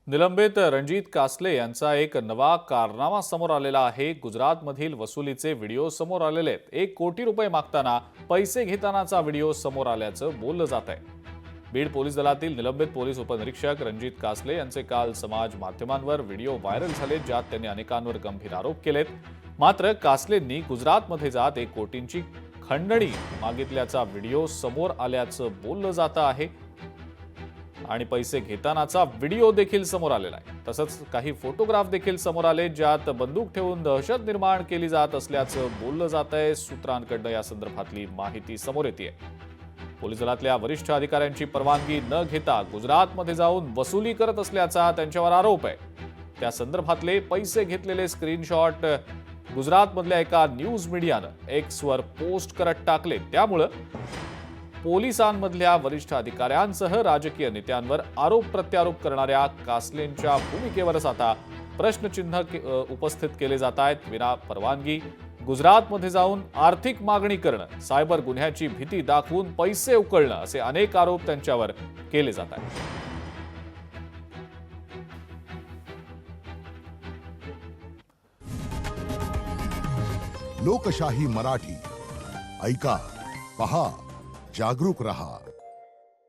निलंबित रणजित कासले यांचा एक नवा कारनामा समोर आलेला आहे। गुजरातमधील वसुलीचे व्हिडिओ समोर आलेले आहेत। 1 कोटी रुपये मागताना पैसे घेतानाचा व्हिडिओ समोर आल्याचं बोललं जात आहे। बीड पोलीस दलातील निलंबित पोलीस उपनिरीक्षक रणजित कासले यांचे काल समाज माध्यमांवर व्हिडिओ व्हायरल झाले, ज्यात त्यांनी अनेकांवर गंभीर आरोप केलेत। मात्र कासलेंनी गुजरातमध्ये जात 1 कोटींची खंडणी मागितल्याचा व्हिडिओ समोर आल्याचं बोललं जात आहे आणि पैसे घेतानाचा व्हिडिओ देखील समोर आलेला आहे। तसंच काही फोटोग्राफ देखील समोर आले, ज्यात बंदूक ठेवून दहशत निर्माण केली जात असल्याचं बोललं जात आहे। सूत्रांकडून या संदर्भातली माहिती समोर येते। पोलीस दलातल्या वरिष्ठ अधिकाऱ्यांची परवानगी न घेता गुजरातमध्ये जाऊन वसुली करत असल्याचा त्यांच्यावर आरोप आहे। त्या संदर्भातले पैसे घेतलेले स्क्रीनशॉट गुजरातमधल्या एका न्यूज मीडियानं एक्सवर पोस्ट करत टाकले। त्यामुळे पोलिसांमधल्या वरिष्ठ अधिकाऱ्यांसह राजकीय नेत्यांवर आरोप प्रत्यारोप करणाऱ्या कासलेंच्या भूमिकेवरच आता प्रश्नचिन्ह उपस्थित केले जात आहेत। विना परवानगी गुजरातमध्ये जाऊन आर्थिक मागणी करणं, सायबर गुन्ह्याची भीती दाखवून पैसे उकळणं असे अनेक आरोप त्यांच्यावर केले जात आहेत। लोकशाही मराठी ऐका, पहा, जागरूक रहा।